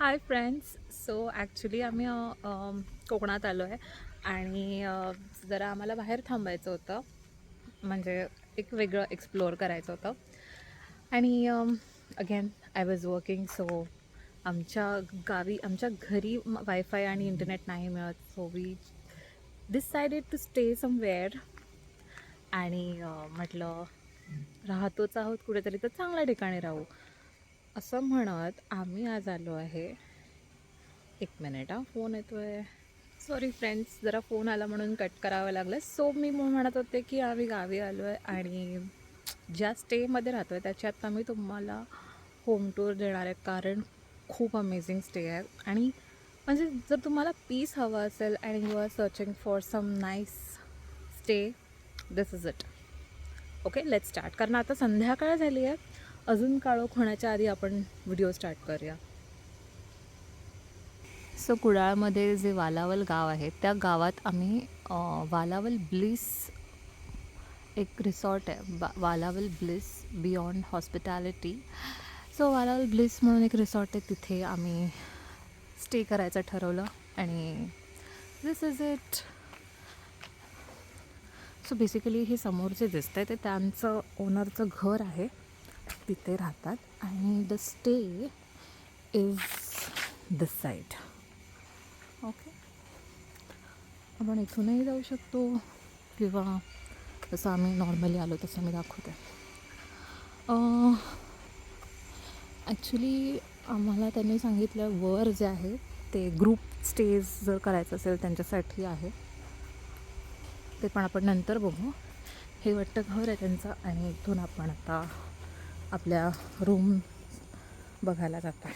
Hi friends. So actually आम्ही कोकणात आलो आहे आणि जरा आम्हाला बाहेर थांबायचं होतं. म्हणजे एक वेगळं एक्सप्लोअर करायचं होतं आणि again I was working. So आमच्या गावी आमच्या घरी वायफाय आणि इंटरनेट नाही मिळत. So we decided to stay somewhere आणि म्हटलं राहतोच आहोत कुठेतरी तर चांगल्या ठिकाणी राहू असं म्हणत आम्ही आज आलो आहे. एक मिनिट, हा फोन येतो आहे. सॉरी फ्रेंड्स, जरा फोन आला म्हणून कट करावं लागलं. सो मी म्हणत होते की आम्ही गावी आलो आहे आणि ज्या स्टेमध्ये राहतो आहे त्याच्यात आम्ही तुम्हाला होम टूर देणार आहे, कारण खूप अमेझिंग स्टे आहे. आणि म्हणजे जर तुम्हाला पीस हवं असेल and you are searching for some nice stay, this is it. Okay, let's start. कारण आता संध्याकाळ झाली आहे, अजून काळोख होण्याच्या आधी आपण व्हिडिओ स्टार्ट करूया. सो कुडाळमध्ये जे वालावल गाव आहे त्या गावात आम्ही वालावल ब्लिस एक रिसॉर्ट आहे, Walawal Bliss beyond hospitality. So Walawal Bliss म्हणून एक रिसॉर्ट आहे, तिथे आम्ही स्टे करायचं ठरवलं आणि this is it. So basically हे समोर जे दिसतं आहे ते त्यांचं ओनरचं घर आहे, तिथे राहतात. आणि the stay is this side. Okay, आपण इथूनही जाऊ शकतो किंवा जसं आम्ही नॉर्मली आलो तसं मी दाखवते. ॲक्च्युली आम्हाला त्यांनी सांगितलं वर जे आहे ते ग्रुप स्टेज जर करायचं असेल त्यांच्यासाठी आहे, ते पण आपण नंतर बघू. हे वाटतं घर आहे त्यांचं आणि इथून आपण आता आपल्या रूम बघायला जातो.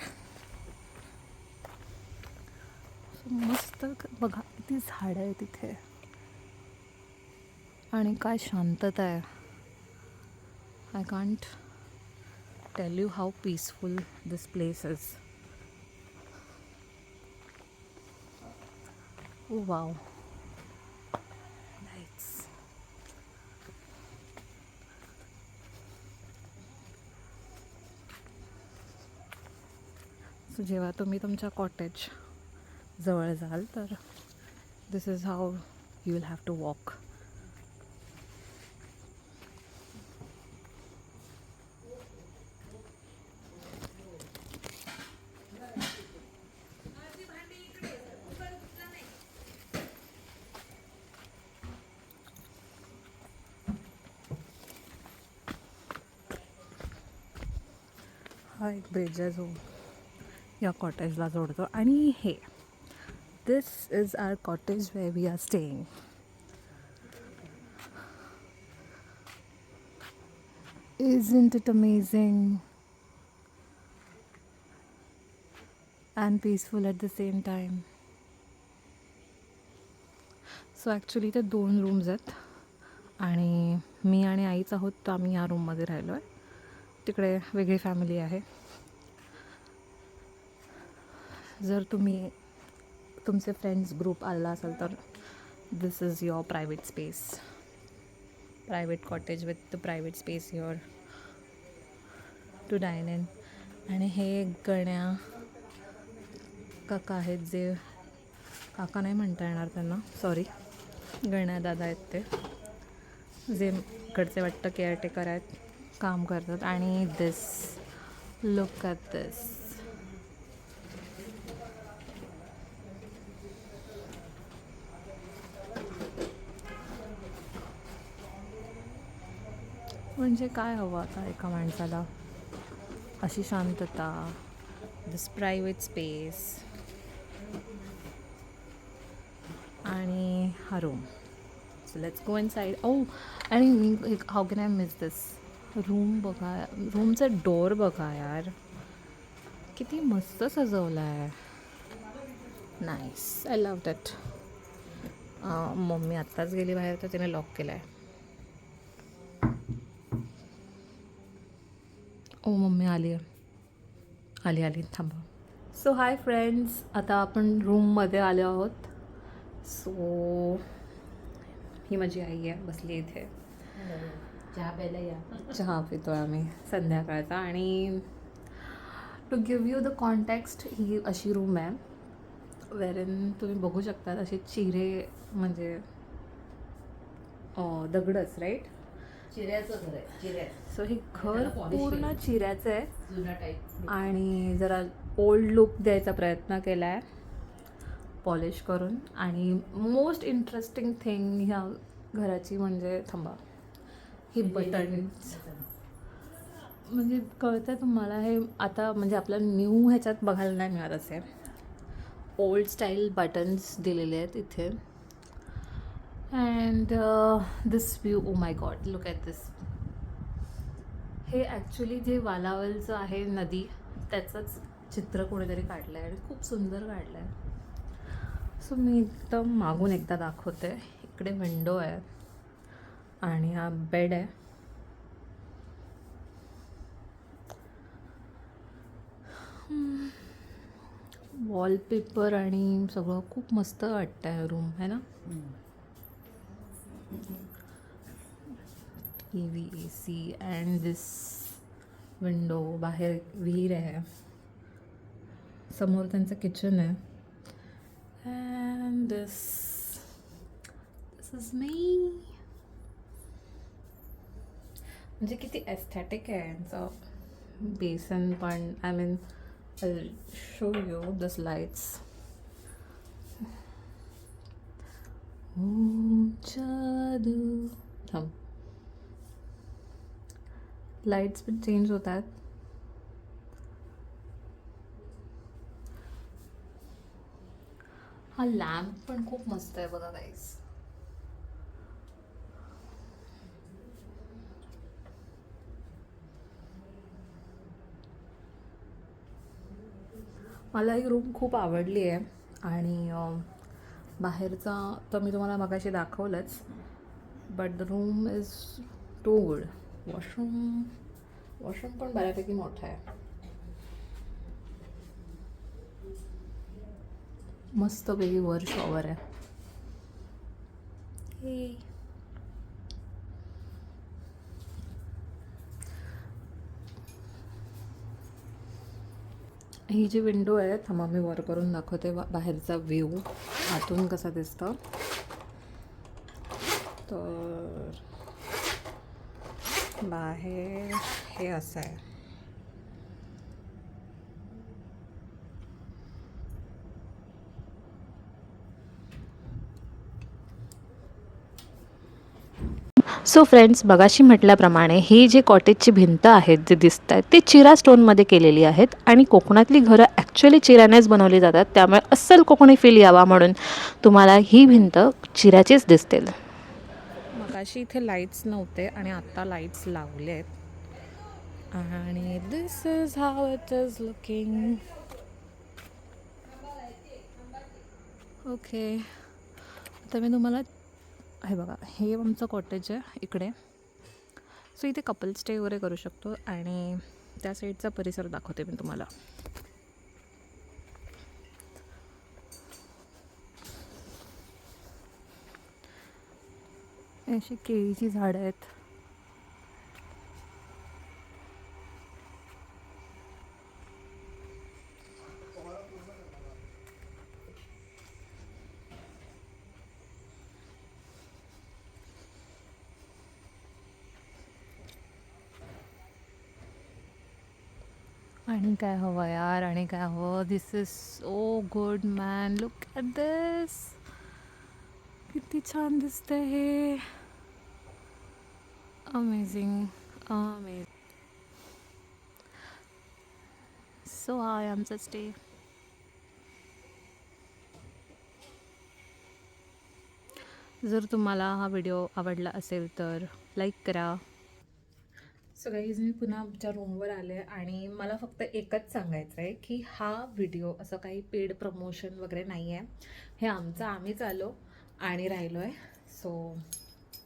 मस्त बघा, किती झाडं आहे तिथे आणि काय शांतता आहे. I can't tell you how peaceful this place is. Oh wow, nice. So जेव्हा तुम्ही तुमच्या कॉटेज जवळ जाल तर this is how you will have to walk. हा एक ब्रिज आहे जो या कॉटेजला जोडतो आणि हे this is our cottage where we are staying. Isn't it amazing and peaceful at the same time? So actually ते 2 रूम्स आहेत आणि मी आणि आईच आहोत, तर आम्ही या रूममध्ये राहिलो आहे. तिकडे वेगळी फॅमिली आहे. जर तुम्ही तुमचे फ्रेंड्स ग्रुप आला असाल तर this is your private space, private cottage with the private space your to dine in. आणि हे गण्या काका आहेत, जे काका नाही म्हणता येणार त्यांना, सॉरी, गण्या दादा आहेत ते, जे इकडचे वाटतं केअरटेकर आहेत, काम करतात. आणि दिस, लुक ॲट दिस. म्हणजे काय हवं आता एका माणसाला, अशी शांतता, दिस प्रायव्हेट स्पेस आणि हा room. So let's go inside. Oh, आणि मी how can I miss this room. बघा, रूमचं डोअर बघा यार, किती मस्त सजवलं आहे. Nice, I love that. Mummy आत्ताच गेली बाहेर तर तिने लॉक केलं आहे. ओ, मम्मी आली आहे, आली थांबा. सो हाय फ्रेंड्स, आता आपण रूममध्ये आलो आहोत. सो ही माझी आई आहे, बसली इथे. चहा प्यायला या. चहा पितो आम्ही संध्याकाळचा. आणि टू गिव्ह यू द कॉन्टॅक्स्ट, ही अशी रूम आहे वेरेन तुम्ही बघू शकता असे चिरे, म्हणजे दगडच राईट. चिऱ्याचं घर आहे, चिऱ्याचं. सो हे घर त्याला polish पूर्ण केलं. चिऱ्याचं आहे जुना टाईप. आणि जरा ओल्ड लुक द्यायचा प्रयत्न केला आहे पॉलिश करून. आणि मोस्ट इंटरेस्टिंग थिंग ह्या घराची म्हणजे थांबा, ही बटन्स. म्हणजे कळतं आहे तुम्हाला, हे आता म्हणजे आपल्या न्यू ह्याच्यात बघायला नाही मिळत असे ओल्ड स्टाईल बटन्स दिलेले आहेत इथे. And this view, oh my god, look at this. हे ॲक्च्युली जे वालावलचं आहे नदी, त्याचंच चित्र कोणीतरी काढलं आहे आणि खूप सुंदर काढलं आहे. सो मी एकदम मागून एकदा दाखवते. इकडे विंडो आहे आणि हा बेड आहे. वॉलपेपर आणि सगळं खूप मस्त वाटतं आहे रूम, है ना. T V, A C and this window. बाहेर विहीर आहे, समोर त्यांचं किचन आहे. And this is me. म्हणजे किती एस्थेटिक आहे यांचं बेसन पण. I mean I'll show you this lights. जादू. थांब, लाईट्स पण चेंज होतात. हा लॅम्प पण खूप मस्त आहे बघा गाईस. मला ही रूम खूप आवडली आहे. आणि बाहेरचा तर मी तुम्हाला मगाशी दाखवलंच, but the room is too good. Washroom पण बऱ्यापैकी मोठा आहे. मस्तपैकी वर शॉवर आहे. ही जी विंडो आहे, थांबा मी वर करून दाखवते बाहेरचा व्ह्यू आतून कसा दिसतं. तर बाहेर हे असं आहे. सो फ्रेंड्स, मगाशी म्हटल्याप्रमाणे ही जी कॉटेजची भिंत आहेत जे दिसत आहेत ते चिरा स्टोनमध्ये केलेली आहेत. आणि कोकणातली घरं ॲक्च्युली चिऱ्यानेच बनवली जातात, त्यामुळे अस्सल कोकणी फील यावा म्हणून तुम्हाला ही भिंत चिऱ्याचीच दिसतील. मगाशी इथे लाईट्स नव्हते आणि आत्ता लाईट्स लावले आहेत. आणि this is how it is looking. Okay, आता मी तुम्हाला, हे बघा, हे आमचं कॉटेज आहे इकडे. सो इथे कपल स्टे वगैरे करू शकतो. आणि त्या साईडचा परिसर दाखवते मी तुम्हाला. अशी केळीची झाडं आहेत. आणि काय हवं यार, आणि काय हवं. This is so good man, look at this. किती छान दिसतंय हे. Amazing, amazing. सो हा आहे आमचा स्टे. जर तुम्हाला हा व्हिडिओ आवडला असेल तर लाईक करा. सो गाईज, मी पुन्हा आमच्या रूमवर आले आणि मला फक्त एकच सांगायचं आहे की हा व्हिडिओ असं काही पेड प्रमोशन वगैरे नाही आहे. हे आमचं आम्हीच आलो आणि राहिलो आहे. सो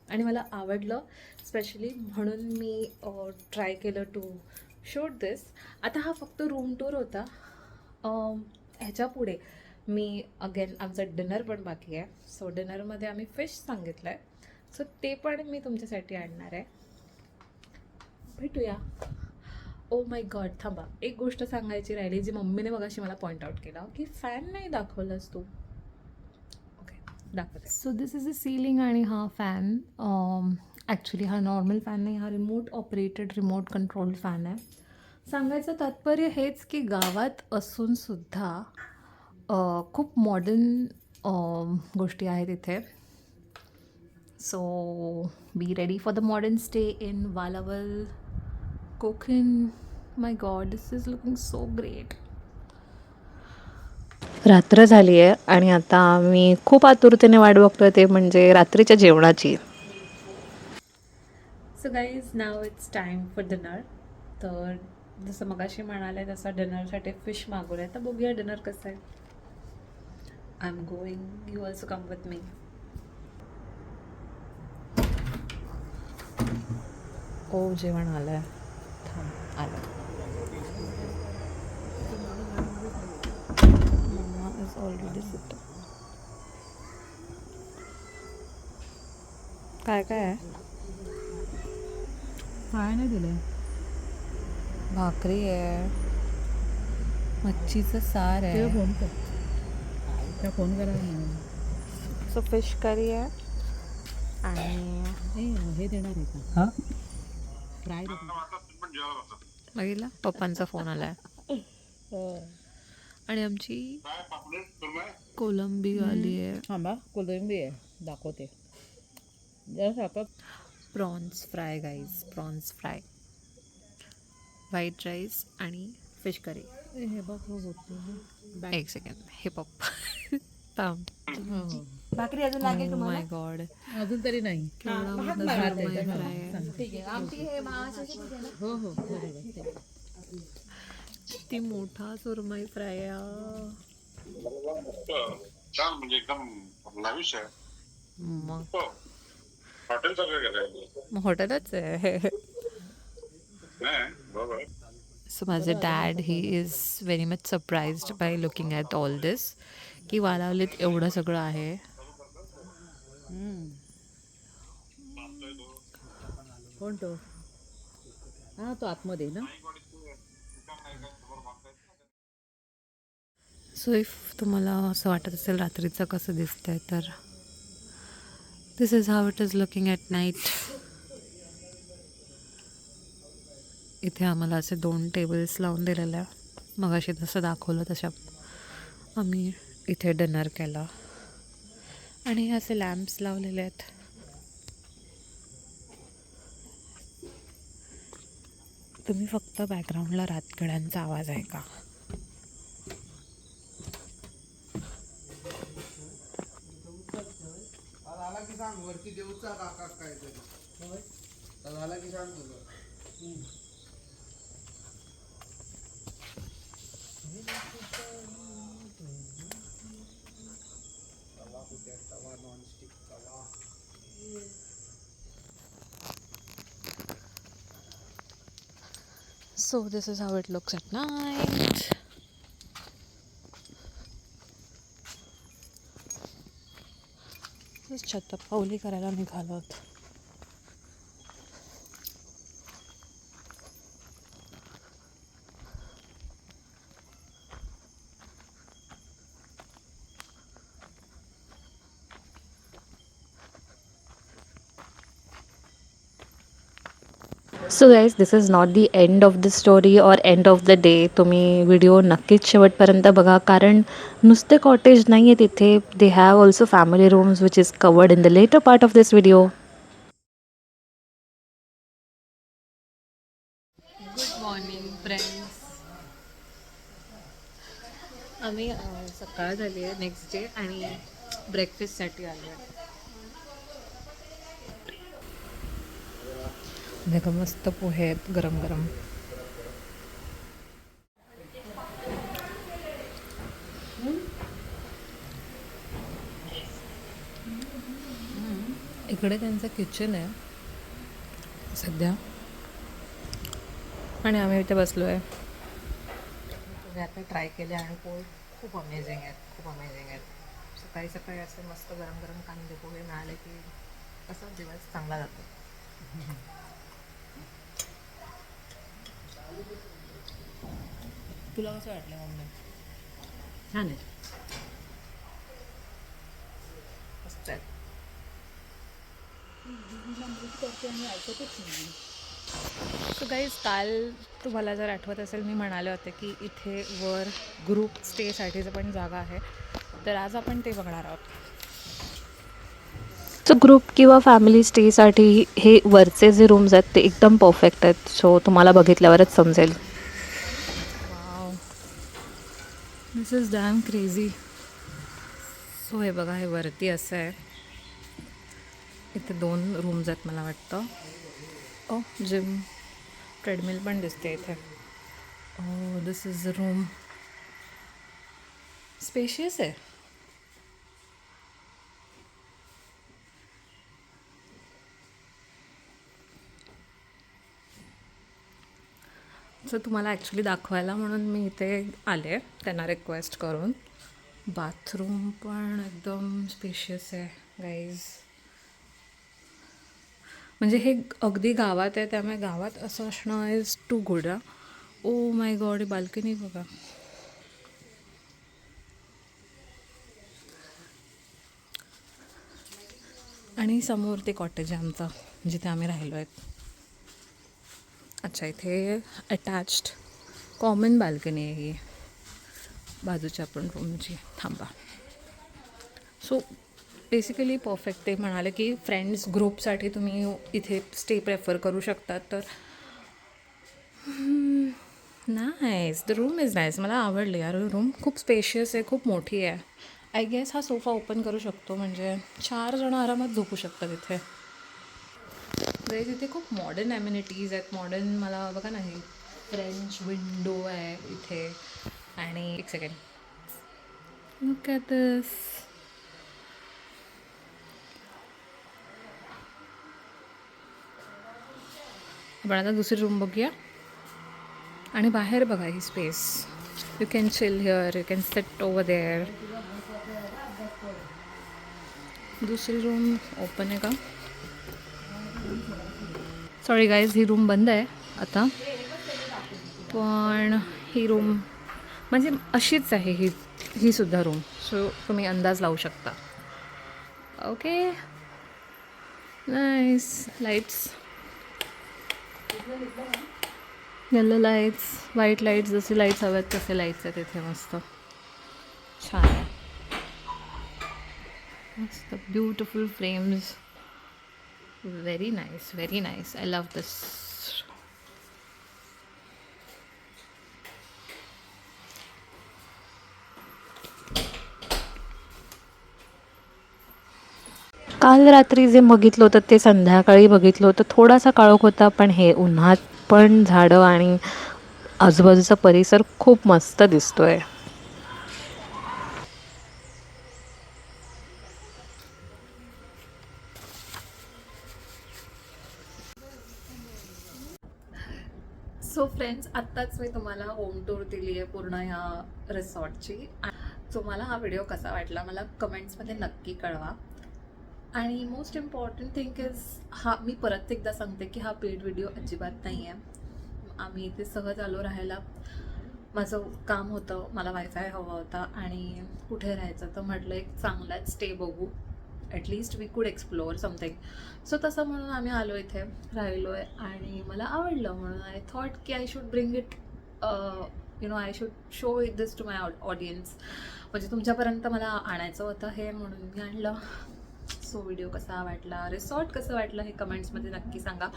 आणि मला आवडलं स्पेशली म्हणून मी ट्राय केलं टू शूट दिस. आता हा फक्त रूम टूर होता. ह्याच्या पुढे मी अगेन आमचं डिनर पण बाकी आहे. सो डिनरमध्ये आम्ही फिश सांगितलं आहे. सो ते पण मी तुमच्यासाठी आणणार आहे. भेटूया. ओ माय गॉड, थांबा, एक गोष्ट सांगायची राहिली जी मम्मीने मगाशी मला पॉईंट आउट केला की फॅन नाही दाखवलास तू. ओके, दाखवते. So this is a ceiling आणि हा फॅन ॲक्च्युली हा नॉर्मल फॅन नाही, हा remote operated remote control fan आहे. सांगायचं तात्पर्य हेच की गावात असूनसुद्धा खूप मॉडर्न गोष्टी आहेत इथे. So be ready for the modern stay in Valawal Konkan. My god, this is looking so great. रात्र झाली आहे आणि आता आम्ही खूप आतुरतेने वाट बघतोय ते म्हणजे रात्रीच्या जेवणाची. So guys, now it's time for dinner. तर जसं मगाशी म्हणाले तसं डिनरसाठी फिश मागवलं आहे, तर बघूया डिनर कसं आहे. I am going, you also come with me. Oh, जेवण आलं आहे, थांब, आलं. Mama is already sit. काय काय आहे? काय नाही दिले. भाकरी आहे, मच्छीचं सार आहे, फोन कर, त्या फोन करायला. सो फिश करी आहे आणि हे देणार आहे का? हां, फ्राय बघितला पप्पांचा फोन आला आहे. आणि आमची कोलंबी आली आहे. थांबा, कोलंबी आहे, दाखवते. जरा आता prawns fry guys, prawns fry, white rice आणि फिश करी. हे बघ होते. एक सेकंड, हे पप्पा थांब. भाकरी अजून लागेल माय गॉड, अजून तरी नाही. केवढा मोठा सुरमई फ्राय आहे. ठीक आहे. हो हो, बरोबर. किती मोठा सुरमई फ्राय आहे. छान, म्हणजे एकदम लाविश आहे. मग हॉटेल सगळं केलंय. मग हॉटेलच आहे. नाही, बरोबर. सो माझे dad he is very much surprised by looking at all this, की वालावलीत एवढं सगळं आहे. कोण तो? हा, तो आतमध्ये ना. सो इफ तुम्हाला असं वाटत असेल रात्रीचं कसं दिसतंय, तर this is how it is looking at night. इथे आम्हाला असे 2 टेबल्स लावून दिलेले आहे. मगाशी जसं दाखवलं तशा आम्ही इथे डिनर केला आणि हे असे लॅम्प्स लावलेले आहेत. तुम्ही फक्त बॅकग्राऊंडला रातकिड्यांचा आवाज ऐका. झाला की सांग, वरती देऊचा काका काहीतरी झाला की सांग तुझं. तवा कुठे, तवा नॉनस्टिक तवा. So this is how it looks at night. शतपावली करायला निघालो आहोत. So guys, this is not the end of the story or end of the day. तुम्ही व्हिडिओ नक्कीच शेवटपर्यंत बघा, कारण नुसते कॉटेज नाही आहे तिथे. They have also family rooms which is covered in the latter part of this video. Good morning friends. आम्ही सकाळ झाली आहे नेक्स्ट डे आणि ब्रेकफास्टसाठी आलो आहे. देखा मस्त पोहे आहेत गरम गरम. इकडे त्यांचं किचन आहे सध्या आणि आम्ही इथे बसलो आहे. तुम्ही आता ट्राय केले आणि पोहे खूप अमेझिंग आहेत, खूप अमेझिंग आहेत. सकाळी सकाळी असे मस्त गरम गरम कांदे पोहे मिळाले की कसा दिवस चांगला जातो. तुला कसं वाटलं मम्मी? छान आहे. मस्त आहे. सो गाईज, काल तुम्हाला जर आठवत असेल मी म्हणाले होते की इथे वर ग्रुप स्टेसाठीचं पण जागा आहे, तर आज आपण ते बघणार आहोत. सो ग्रुप किंवा फॅमिली स्टेसाठी हे वरचे जे रूम्स आहेत ते एकदम परफेक्ट आहेत. सो तुम्हाला बघितल्यावरच समजेल. Wow, this is dam crazy. So हे बघा, हे वरती असं आहे. इथे 2 रूम्स आहेत मला वाटतं. ओ, जिम ट्रेडमिल पण दिसते इथे. ओ, दिस इज द रूम. स्पेशियस आहे. सो तुम्हाला ॲक्च्युली दाखवायला म्हणून मी इथे आले त्यांना रिक्वेस्ट करून. बाथरूम पण एकदम स्पेशियस आहे गाईज. म्हणजे हे अगदी गावात आहे, त्यामुळे गावात असं असणं is too good. Oh my god, balcony बघा. आणि समोर ते कॉटेज आहे आमचं, जिथे आम्ही राहिलो आहेत. अच्छा, इथे अटॅच्ड कॉमन बाल्कनी आहे ही बाजूच्या पण रूमची. थांबा. So basically perfect. ते म्हणाले की फ्रेंड्स ग्रुपसाठी तुम्ही इथे स्टे प्रेफर करू शकतात. तर nice, the room is nice. मला आवडले यार रूम. खूप स्पेशियस आहे, खूप मोठी आहे. आय गेस हा सोफा ओपन करू शकतो, म्हणजे 4 जण आरामात झोपू शकतात इथे. इथे खूप मॉडर्न ॲम्युनिटीज आहेत. मॉडर्न, मला बघा ना, हे फ्रेंच विंडो आहे इथे. आणि एक सेकंड, लुक ॲट दिस. आपण आता दुसरी रूम बघूया. आणि बाहेर बघा ही space. You can chill here, you can sit over there. दुसरी रूम ओपन आहे का? सॉरी गाईज, ही रूम बंद आहे आता. पण ही रूम म्हणजे अशीच आहे ही सुद्धा रूम. सो तुम्ही अंदाज लावू शकता. Okay, nice. Lights, yellow lights, white lights, जसे लाईट्स हव्यात तसे लाईट्स आहेत इथे. मस्त छान आहे. मस्त beautiful frames. Very nice, very nice. I love this. काल रात्री जे बघितलं होतं ते संध्याकाळी बघितलं होतं. थोडासा काळोख होता, पण हे उन्हात पण झाडं आणि आजूबाजूचा परिसर खूप मस्त दिसतोय. सो फ्रेंड्स, आत्ताच मी तुम्हाला होम टूर दिली आहे पूर्ण ह्या रिसॉर्टची. तुम्हाला हा व्हिडिओ कसा वाटला मला कमेंट्समध्ये नक्की कळवा. आणि मोस्ट इम्पॉर्टंट थिंग इज, हा मी परत एकदा सांगते की हा पेड व्हिडिओ अजिबात नाही आहे. आम्ही इथे सहज आलो राहायला. माझं काम होतं, मला वायफाय हवा होता आणि कुठे राहायचं, तर म्हटलं एक चांगलाच स्टे बघू. ॲटलिस्ट वी कुड एक्सप्लोअर समथिंग. सो तसं म्हणून आम्ही आलो इथे, राहिलो आहे आणि मला आवडलं. म्हणून आय थॉट की I should bring it, I should show it this to my audience. म्हणजे तुमच्यापर्यंत मला आणायचं होतं हे, म्हणून मी आणलं. सो व्हिडिओ कसा वाटला, रिसॉर्ट कसं वाटलं हे कमेंट्समध्ये नक्की सांगा.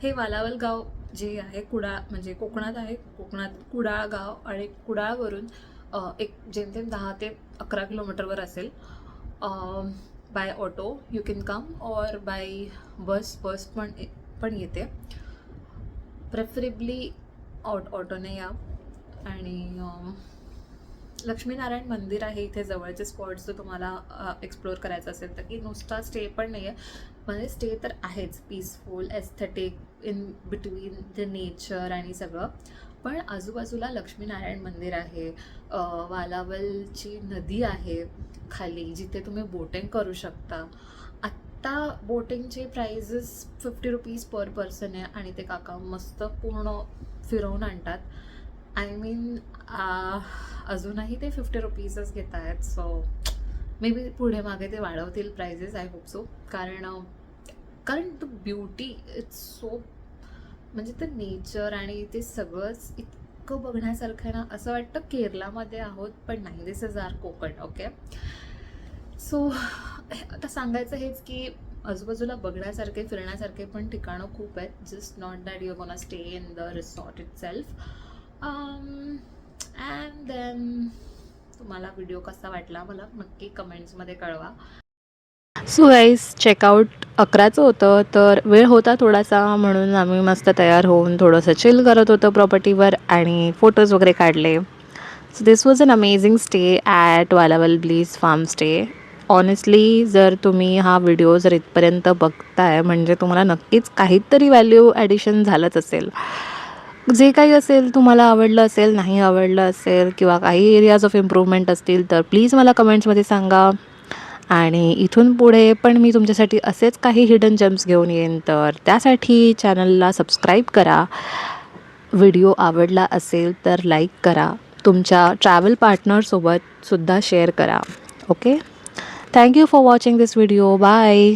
हे वालावल गाव जे आहे म्हणजे कोकणात आहे. कोकणात कुडाळ गाव, आणि कुडाळवरून एक जेमतेम 10 ते 11 किलोमीटरवर असेल. By auto you can come, और बाय बस पण येते. प्रेफरेबली ऑटोने या. आणि लक्ष्मीनारायण मंदिर आहे इथे जवळचे स्पॉट्स जर तुम्हाला एक्सप्लोअर करायचं असेल तर, की नुसता स्टे पण नाही आहे. म्हणजे स्टे तर आहेच, peaceful, aesthetic, in between the nature आणि सगळं. पण आजूबाजूला लक्ष्मीनारायण मंदिर आहे, वालावलची नदी आहे खाली, जिथे तुम्ही बोटिंग करू शकता. आत्ता बोटिंगचे प्राइजेस 50 रुपीज पर पर्सन आहे. आणि ते काका मस्त पूर्ण फिरवून आणतात. आय मीन अजूनही ते 50 रुपीजच घेत आहेत. सो मे बी पुढे मागे ते वाढवतील प्राइजेस. I hope so. कारण द ब्युटी इट्स सो, म्हणजे ते नेचर आणि ते सगळंच इतकं बघण्यासारखं आहे ना, असं वाटतं केरलामध्ये आहोत, पण नाही, this is our Konkan. Okay, so आता सांगायचं हेच की आजूबाजूला बघण्यासारखे फिरण्यासारखे पण ठिकाणं खूप आहेत. Just not that you gonna stay in the resort itself. And then तुम्हाला व्हिडिओ कसा वाटला मला नक्की कमेंट्समध्ये कळवा. सो गाईस, चेकआउट 11चं होतं, तर वेळ होता थोडासा, म्हणून आम्ही मस्त तयार होऊन थोडंसं चिल करत होतो प्रॉपर्टीवर आणि फोटोज वगैरे काढले. So this was an amazing stay at Valawal bliss farm stay. Honestly जर तुम्ही हा व्हिडिओ जर इथपर्यंत बघताय म्हणजे तुम्हाला नक्कीच काहीतरी व्हॅल्यू ॲडिशन झालंच असेल. जे काही असेल, तुम्हाला आवडलं असेल, नाही आवडलं असेल किंवा काही एरियाज ऑफ इम्प्रूव्हमेंट असतील तर प्लीज मला कमेंट्समध्ये सांगा. आणि इथून पुढे पण मी तुमच्यासाठी असेच काही हिडन जेम्स घेऊन येईन, तर त्यासाठी चॅनलला सबस्क्राईब करा. व्हिडिओ आवडला असेल तर लाईक करा. तुमच्या ट्रॅव्हल पार्टनरसोबत सुद्धा शेअर करा. Okay, thank you for watching this video. Bye.